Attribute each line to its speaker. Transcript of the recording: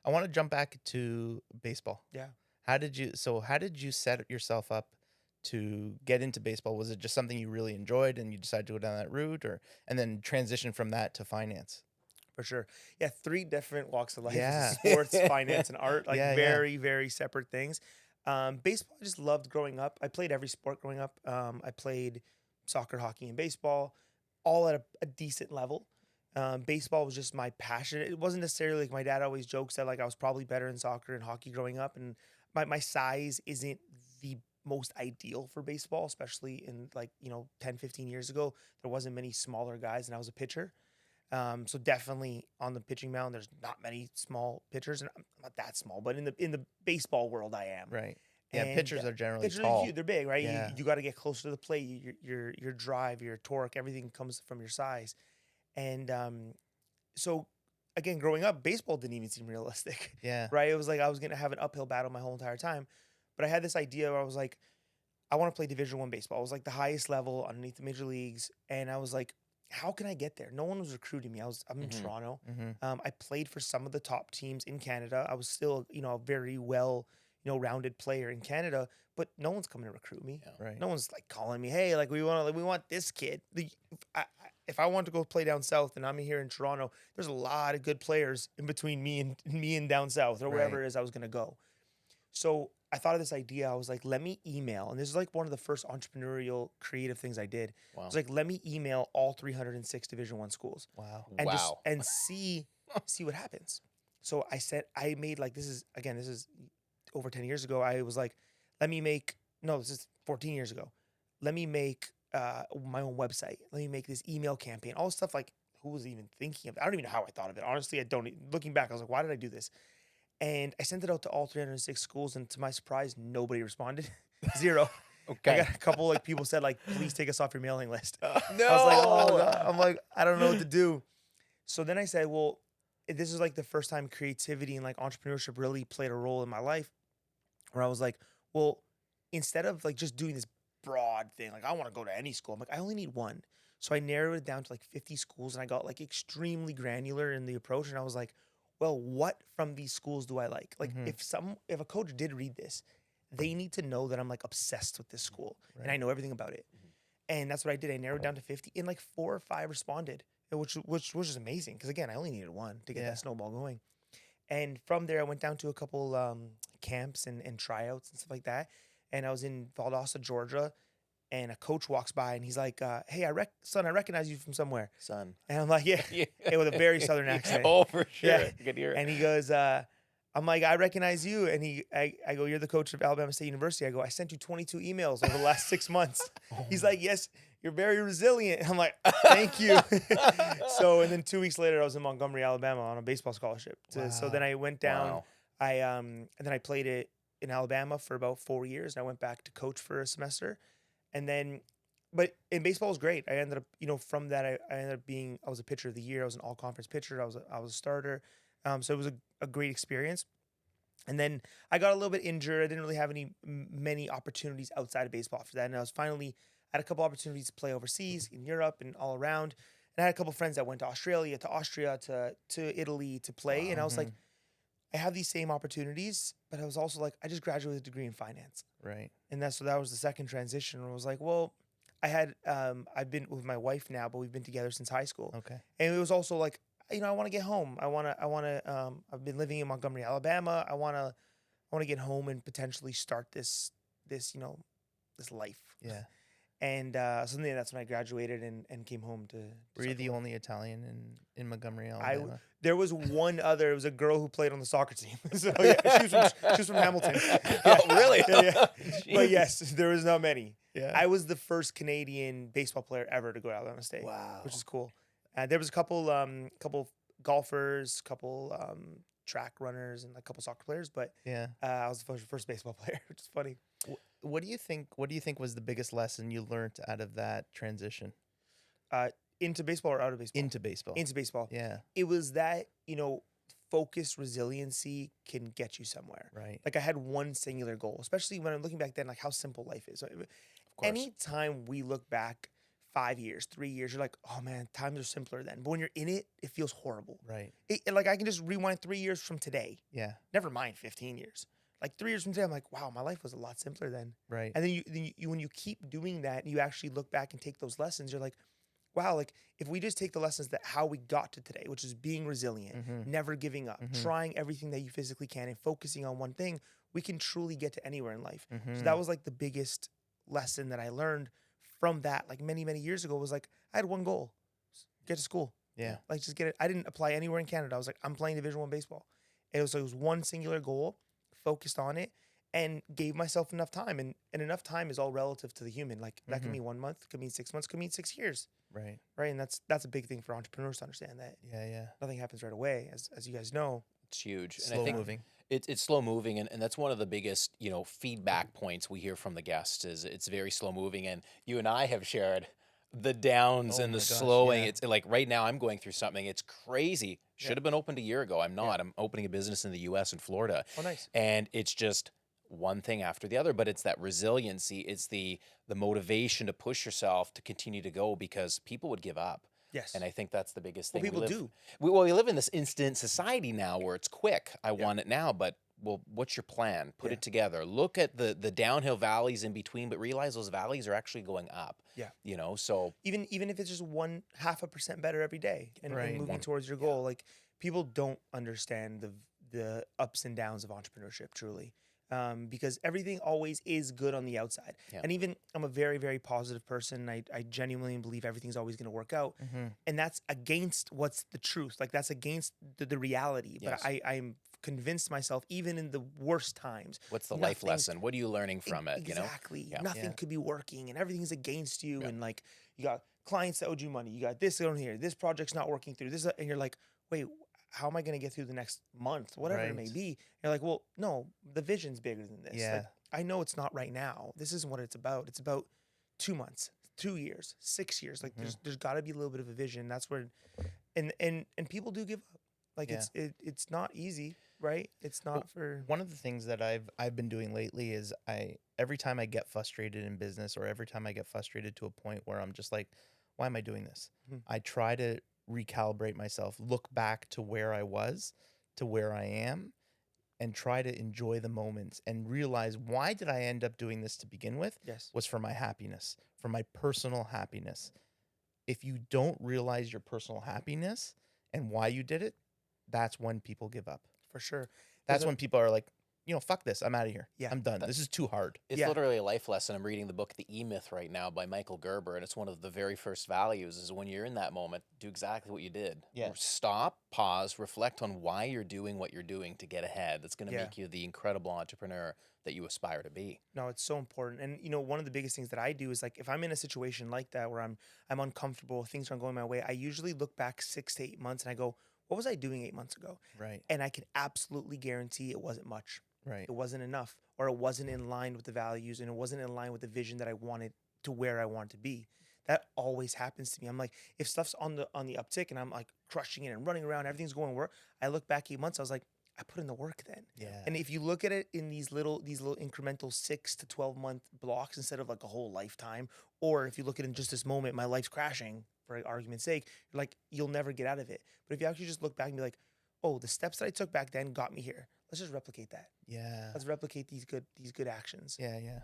Speaker 1: I want to jump back to baseball.
Speaker 2: Yeah.
Speaker 1: How did you set yourself up to get into baseball? Was it just something you really enjoyed and you decided to go down that route, or and then transition from that to finance?
Speaker 2: For sure. Yeah, 3 different walks of life. This is
Speaker 1: Yeah.
Speaker 2: sports, finance, and art, like
Speaker 1: Yeah.
Speaker 2: very, very separate things. Baseball, I just loved growing up. I played every sport growing up. I played soccer, hockey, and baseball, all at a decent level. Baseball was just my passion. It wasn't necessarily like my dad always jokes that like I was probably better in soccer and hockey growing up, and my size isn't the most ideal for baseball, especially in like 10, 15 years ago. There wasn't many smaller guys, and I was a pitcher. So definitely on the pitching mound, there's not many small pitchers, and I'm not that small, but in the baseball world, I am.
Speaker 1: Right. Yeah,
Speaker 2: And
Speaker 1: pitchers are generally
Speaker 2: pitchers are huge;
Speaker 1: tall.
Speaker 2: they're big, right?
Speaker 1: Yeah.
Speaker 2: You got to get closer to the plate. Your drive, your torque, everything comes from your size. And so again, growing up, baseball didn't even seem realistic,
Speaker 1: Yeah.
Speaker 2: right? It was like I was gonna have an uphill battle my whole entire time. But I had this idea where I was like, I want to play Division 1 baseball. It was like the highest level underneath the major leagues, and I was like, how can I get there? No one was recruiting me. I'm in
Speaker 1: Mhm.
Speaker 2: Toronto.
Speaker 1: Mhm.
Speaker 2: I played for some of the top teams in Canada. I was still, a very well, rounded player in Canada, but no one's coming to recruit me.
Speaker 3: Yeah.
Speaker 1: Right.
Speaker 2: No one's like calling me, hey, like we want this kid. If I want to go play down south and I'm here in Toronto, there's a lot of good players in between me and down south or wherever
Speaker 1: Right.
Speaker 2: it is I was gonna go. So I thought of this idea. I was like, let me email. And this is like one of the first entrepreneurial creative things I did. I
Speaker 3: Wow.
Speaker 2: was like, let me email all 306 Division 1 schools
Speaker 1: Wow.
Speaker 2: and just
Speaker 3: Wow.
Speaker 2: and see what happens. So I made like this is over 10 years ago. I was like, this is 14 years ago. Let me make my own website. Let me make this email campaign. All this stuff like who was even thinking of it? I don't even know how I thought of it. Honestly, I don't. Looking back, I was like, why did I do this? And I sent it out to all 306 schools, and to my surprise, nobody responded. Zero. I
Speaker 3: Okay.
Speaker 2: got a couple like people said like, please take us off your mailing list.
Speaker 3: No.
Speaker 2: I was like, oh God. I'm like, I don't know what to do. So then I said, well, this is like the first time creativity and like entrepreneurship really played a role in my life, where I was like, well, instead of like just doing this broad thing, like I want to go to any school, I'm like, I only need one. So I narrowed it down to like 50 schools, and I got like extremely granular in the approach. And I was like, well, what from these schools do I like? Like
Speaker 1: Mhm.
Speaker 2: if a coach did read this, they need to know that I'm like obsessed with this school and I
Speaker 1: Right.
Speaker 2: know everything about it. And that's what I did. I narrowed down to 50, and like 4 or 5 responded, which was just amazing. Because again, I only needed one to get
Speaker 1: Yeah.
Speaker 2: that snowball going. And from there, I went down to a couple camps and tryouts and stuff like that. And I was in Valdosta, Georgia, and a coach walks by and he's like, "Hey, son, I recognize you from somewhere."
Speaker 3: Son.
Speaker 2: And I'm like, "Yeah," hey, with a very southern accent.
Speaker 3: Oh, for sure.
Speaker 2: Yeah.
Speaker 3: Good to hear.
Speaker 2: And he goes, I'm like, "I recognize you." And I go, "You're the coach of Alabama State University." I go, "I sent you 22 emails over the last 6 months." He's like, "Yes, you're very resilient." And I'm like, "Thank you." So, and then 2 weeks later, I was in Montgomery, Alabama on a baseball scholarship. So then
Speaker 1: Wow.
Speaker 2: I went down,
Speaker 3: Wow.
Speaker 2: and then I played it in Alabama for about 4 years. And I went back to coach for a semester. And then, but in baseball was great. I ended up, from that, I ended up I was a pitcher of the year. I was an all conference pitcher. I was a starter. So it was a great experience. And then I got a little bit injured. I didn't really have many opportunities outside of baseball after that. And I had a couple opportunities to play overseas in Europe and all around. And I had a couple friends that went to Australia, to Austria, to Italy to play. And I was like,
Speaker 1: Mhm.
Speaker 2: I have these same opportunities, but I was also like, I just graduated a degree in finance.
Speaker 1: Right.
Speaker 2: And that was the second transition where I was like, well, I've been with my wife now, but we've been together since high school.
Speaker 1: Okay.
Speaker 2: And it was also like, I want to get home. I've been living in Montgomery, Alabama. I want to get home and potentially start this, this life.
Speaker 1: Yeah.
Speaker 2: And so then that's when I graduated and came home to
Speaker 1: Were you
Speaker 2: start
Speaker 1: the
Speaker 2: work.
Speaker 1: only Italian in Montgomery,
Speaker 2: I
Speaker 1: Alabama?
Speaker 2: There was one other. It was a girl who played on the soccer team. So yeah, she was from Hamilton.
Speaker 3: Oh, really?
Speaker 2: Yeah.
Speaker 3: Jeez.
Speaker 2: But yes, there was not many.
Speaker 1: Yeah.
Speaker 2: I was the first Canadian baseball player ever to go to Alabama State.
Speaker 1: Wow.
Speaker 2: Which is cool. There was a couple golfers, couple track runners, and a couple soccer players. But
Speaker 1: Yeah.
Speaker 2: I was the first baseball player, which is funny.
Speaker 1: What do you think? What do you think was the biggest lesson you learned out of that transition
Speaker 2: Into baseball or out of baseball?
Speaker 1: into baseball?
Speaker 2: Into baseball.
Speaker 1: Yeah.
Speaker 2: It was that, focused resiliency can get you somewhere.
Speaker 1: Right.
Speaker 2: Like I had one singular goal, especially when I'm looking back then, like how simple life is.
Speaker 3: Of course.
Speaker 2: Anytime we look back 5 years, 3 years, you're like, oh man, times are simpler then. But when you're in it, it feels horrible.
Speaker 1: Right.
Speaker 2: Like I can just rewind 3 years from today.
Speaker 1: Yeah.
Speaker 2: Never mind 15 years. Like 3 years from today, I'm like, wow, my life was a lot simpler then.
Speaker 1: Right.
Speaker 2: And then you when you keep doing that, and you actually look back and take those lessons, you're like, wow, like if we just take the lessons that how we got to today, which is being resilient,
Speaker 1: Mhm.
Speaker 2: never giving up,
Speaker 1: Mhm.
Speaker 2: trying everything that you physically can, and focusing on one thing, we can truly get to anywhere in life. So
Speaker 1: Mhm.
Speaker 2: that was like the biggest lesson that I learned from that, like many, many years ago, was like I had one goal: get to school.
Speaker 1: Yeah.
Speaker 2: Like just get it. I didn't apply anywhere in Canada. I was like, I'm playing Division 1 baseball. And it was one singular goal, focused on it, and gave myself enough time. And enough time is all relative to the human. Like that can
Speaker 1: Mhm.
Speaker 2: mean 1 month, could mean 6 months, could mean 6 years.
Speaker 1: Right.
Speaker 2: Right. And that's a big thing for entrepreneurs to understand, that
Speaker 1: Yeah. Yeah.
Speaker 2: nothing happens right away, as you guys know.
Speaker 3: It's huge. And I
Speaker 1: Slow
Speaker 3: think
Speaker 1: moving.
Speaker 3: it's slow moving, and that's one of the biggest, feedback points we hear from the guests is it's very slow moving. And you and I have shared the downs
Speaker 1: Oh
Speaker 3: and
Speaker 1: my
Speaker 3: the
Speaker 1: gosh,
Speaker 3: slowing.
Speaker 1: yeah.
Speaker 3: It's like right now I'm going through something. It's crazy.
Speaker 2: Yeah.
Speaker 3: Should have been opened a year ago. I'm not. I'm opening a business in the US and Florida.
Speaker 2: Oh, nice.
Speaker 3: And it's just one thing after the other, but it's that resiliency. It's the motivation to push yourself to continue to go, because people would give up.
Speaker 2: Yes.
Speaker 3: And I think that's the biggest
Speaker 2: Well,
Speaker 3: thing.
Speaker 2: people do.
Speaker 3: We live in this instant society now where it's quick. I want it now, but well, what's your plan? Put
Speaker 2: Yeah.
Speaker 3: it together. Look at the downhill valleys in between, but realize those valleys are actually going up.
Speaker 2: Yeah.
Speaker 3: So
Speaker 2: Even if it's just 0.5% better every day, and
Speaker 1: Right.
Speaker 2: moving
Speaker 3: One-
Speaker 2: towards your goal. Like people don't understand the ups and downs of entrepreneurship, truly. Because everything always is good on the outside.
Speaker 3: Yeah.
Speaker 2: And even I'm a very, very positive person. I genuinely believe everything's always going to work out.
Speaker 1: Mhm.
Speaker 2: And that's against what's the truth. Like that's against the reality.
Speaker 3: Yes.
Speaker 2: But I'm convinced myself, even in the worst times,
Speaker 3: what's the life
Speaker 2: nothing-
Speaker 3: lesson? What are you learning from it?
Speaker 2: exactly.
Speaker 3: Yeah.
Speaker 2: Nothing
Speaker 1: Yeah.
Speaker 2: could be working, and everything's against you.
Speaker 3: Yeah.
Speaker 2: And like you got clients that owed you money. You got this going here. This project's not working through. And you're like, wait, how am I going to get through the next month? Whatever it may
Speaker 1: Right.
Speaker 2: be. You're like, well, no, the vision's bigger than this.
Speaker 1: Yeah.
Speaker 2: Like, I know it's not right now. This isn't what it's about. It's about 2 months, 2 years, 6 years. Like
Speaker 1: Mhm.
Speaker 2: there's got to be a little bit of a vision. That's where, and people do give up. Like
Speaker 1: Yeah.
Speaker 2: it's not easy, right? It's not
Speaker 1: Well,
Speaker 2: for
Speaker 1: One of the things that I've been doing lately is every time I get frustrated in business, or every time I get frustrated to a point where I'm just like, why am I doing this?
Speaker 2: Mhm.
Speaker 1: I try to recalibrate myself, look back to where I was, to where I am, and try to enjoy the moments and realize, why did I end up doing this to begin with?
Speaker 2: yes.
Speaker 1: Was for my happiness, for my personal happiness. If you don't realize your personal happiness and why you did it, that's when people give up.
Speaker 2: For sure.
Speaker 1: That's
Speaker 2: a-
Speaker 1: when people are like, fuck this. I'm out of here.
Speaker 2: Yeah.
Speaker 1: I'm done. This is too hard.
Speaker 3: It's
Speaker 2: Yeah.
Speaker 3: literally a life lesson. I'm reading the book The E-Myth right now by Michael Gerber, and it's one of the very first values is when you're in that moment, do exactly what you did.
Speaker 1: Yeah.
Speaker 3: Stop, pause, reflect on why you're doing what you're doing to get ahead. That's going to
Speaker 2: Yeah.
Speaker 3: make you the incredible entrepreneur that you aspire to be.
Speaker 2: No, it's so important. And one of the biggest things that I do is like if I'm in a situation like that where I'm uncomfortable, things aren't going my way, I usually look back 6 to 8 months and I go, what was I doing 8 months ago?
Speaker 1: Right.
Speaker 2: And I can absolutely guarantee it wasn't much.
Speaker 1: Right.
Speaker 2: It wasn't enough, or it wasn't in line with the values, and it wasn't in line with the vision that I wanted to where I wanted to be. That always happens to me. I'm like, if stuff's on the uptick and I'm like crushing it and running around, everything's going work. I look back 8 months, I was like, I put in the work then.
Speaker 1: Yeah.
Speaker 2: And if you look at it in these little incremental 6 to 12 month blocks instead of like a whole lifetime, or if you look at it in just this moment, my life's crashing for argument's sake, you're like, you'll never get out of it. But if you actually just look back and be like, oh, the steps that I took back then got me here. Let's just replicate that.
Speaker 1: Yeah.
Speaker 2: Let's replicate these good actions.
Speaker 1: Yeah. Yeah.